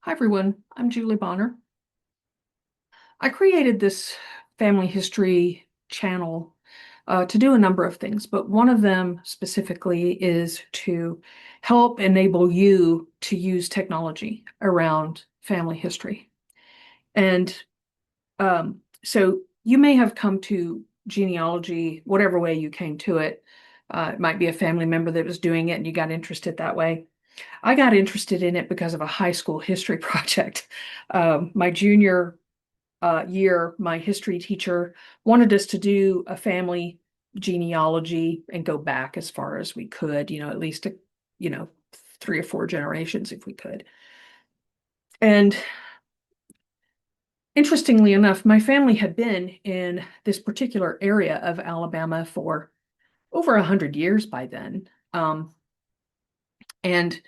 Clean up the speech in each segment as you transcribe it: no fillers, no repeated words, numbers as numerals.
Hi everyone, I'm Julie Bonner. I created this family history channel to do a number of things, but one of them specifically is to help enable you to use technology around family history. And so you may have come to genealogy, whatever way you came to it. It might be a family member that was doing it and you got interested that way. I got interested in it because of a high school history project. My junior year, my history teacher wanted us to do a family genealogy and go back as far as we could, at least, you know, 3 or 4 generations if we could. And interestingly enough, my family had been in this particular area of Alabama for over 100 years by then. And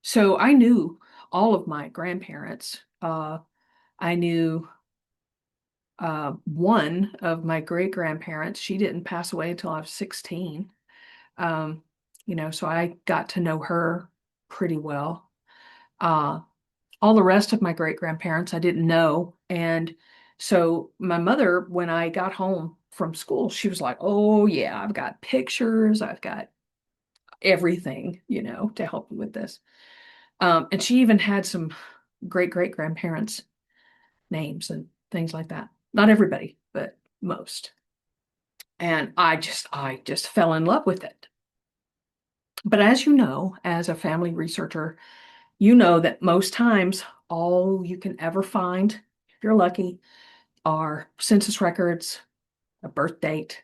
so I knew all of my grandparents. I knew one of my great grandparents. She didn't pass away until I was 16. Um, so I got to know her pretty well. Uh, all the rest of my great grandparents I didn't know. And so my mother, when I got home from school, she was like, "Oh, yeah, I've got pictures, I've got everything, to help you with this." And she even had some great great grandparents' names and things like that. Not everybody, but most. And I just fell in love with it. But as you know, as a family researcher, you know that most times all you can ever find, if you're lucky, are census records, a birth date,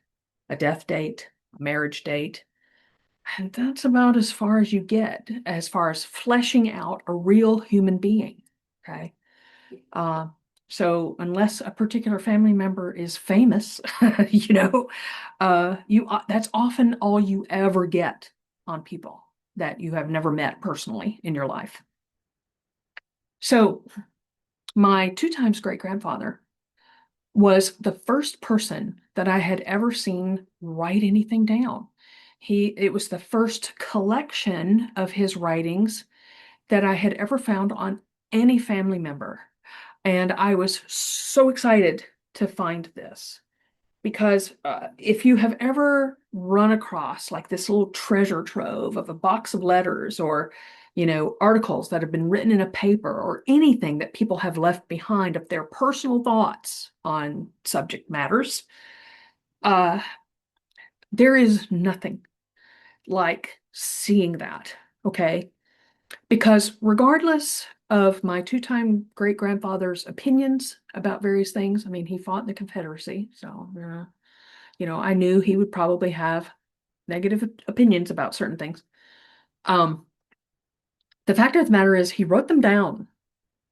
a death date, a marriage date. And that's about as far as you get, as far as fleshing out a real human being. Okay. Uh, so unless a particular family member is famous, that's often all you ever get on people that you have never met personally in your life. So my two times great grandfather was the first person that I had ever seen write anything down. It was the first collection of his writings that I had ever found on any family member. And I was so excited to find this because if you have ever run across like this little treasure trove of a box of letters or, articles that have been written in a paper or anything that people have left behind of their personal thoughts on subject matters, uh, there is nothing like seeing that. Okay. Because regardless of my two-time great-grandfather's opinions about various things, I mean, he fought in the Confederacy, so, I knew he would probably have negative opinions about certain things. Um, the fact of the matter is he wrote them down,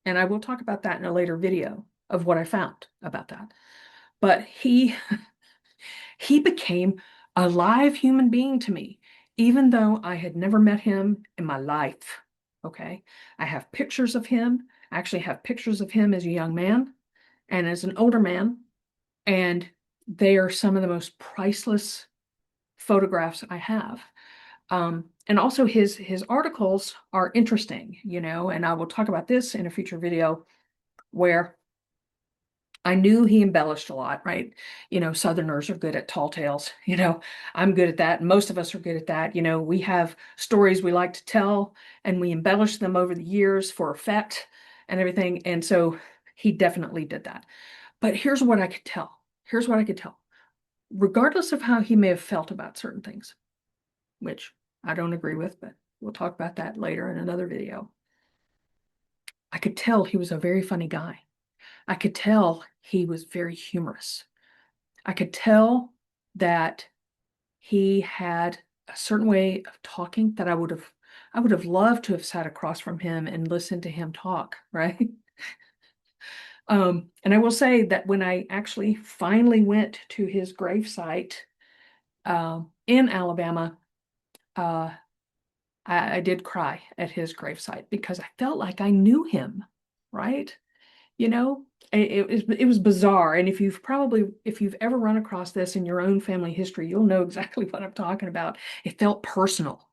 and I will talk about that in a later video of what I found about that. But he became a live human being to me, even though I had never met him in my life. Okay. I have pictures of him. I actually have pictures of him as a young man and as an older man. And they are some of the most priceless photographs I have. And also his articles are interesting, and I will talk about this in a future video where I knew he embellished a lot, right? Southerners are good at tall tales. I'm good at that. Most of us are good at that. We have stories we like to tell and we embellish them over the years for effect and everything. And so he definitely did that. But here's what I could tell. Here's what I could tell. Regardless of how he may have felt about certain things, which I don't agree with, but we'll talk about that later in another video. I could tell he was a very funny guy. I could tell he was very humorous. I could tell that he had a certain way of talking that I would have loved to have sat across from him and listened to him talk, right? And I will say that when I actually finally went to his gravesite in Alabama, uh, I did cry at his gravesite because I felt like I knew him, right? You know, it was bizarre. And if you've ever run across this in your own family history, you'll know exactly what I'm talking about. It felt personal,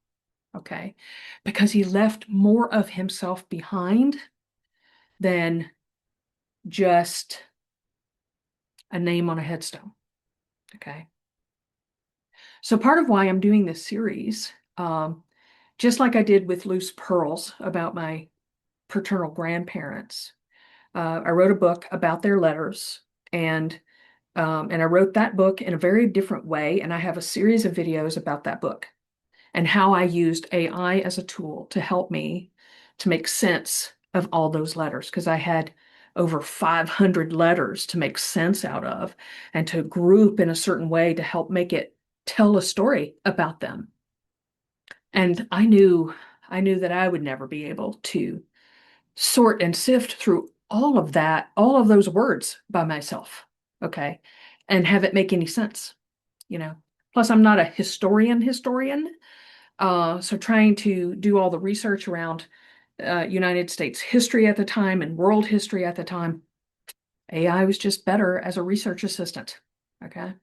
okay? Because he left more of himself behind than just a name on a headstone. Okay. So part of why I'm doing this series, just like I did with Loose Pearls about my paternal grandparents, I wrote a book about their letters, and I wrote that book in a very different way. And I have a series of videos about that book and how I used AI as a tool to help me to make sense of all those letters, because I had over 500 letters to make sense out of and to group in a certain way to help make it tell a story about them. And I knew that I would never be able to sort and sift through all of that, all of those words by myself, okay, and have it make any sense, you know. Plus, I'm not a historian, so trying to do all the research around United States history at the time and world history at the time, AI was just better as a research assistant, okay.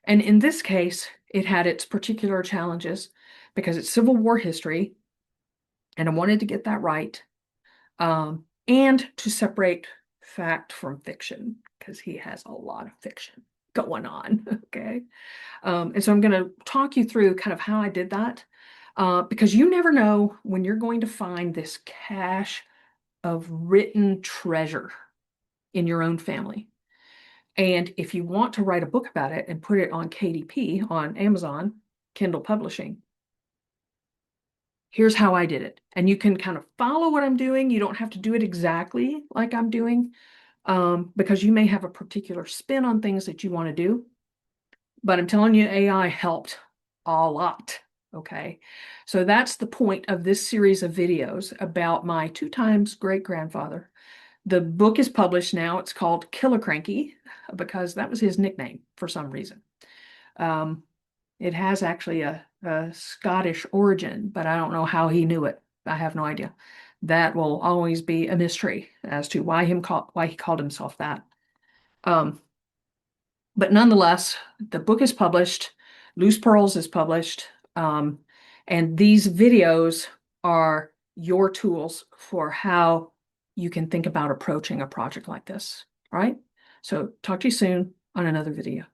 And in this case, it had its particular challenges because it's Civil War history, and I wanted to get that right. And to separate fact from fiction, because he has a lot of fiction going on. Okay. And so I'm going to talk you through kind of how I did that, because you never know when you're going to find this cache of written treasure in your own family. And if you want to write a book about it and put it on KDP, on Amazon, Kindle Publishing, here's how I did it. And you can kind of follow what I'm doing. You don't have to do it exactly like I'm doing, because you may have a particular spin on things that you want to do. But I'm telling you, AI helped a lot. Okay. So that's the point of this series of videos about my 2 times great-grandfather. The book is published now. It's called Killacranky, because that was his nickname for some reason. It has actually a Scottish origin, but I don't know how he knew it. I have no idea. That will always be a mystery as to why he called himself that. But nonetheless, the book is published. Loose Pearls is published. And these videos are your tools for how you can think about approaching a project like this. All right. So talk to you soon on another video.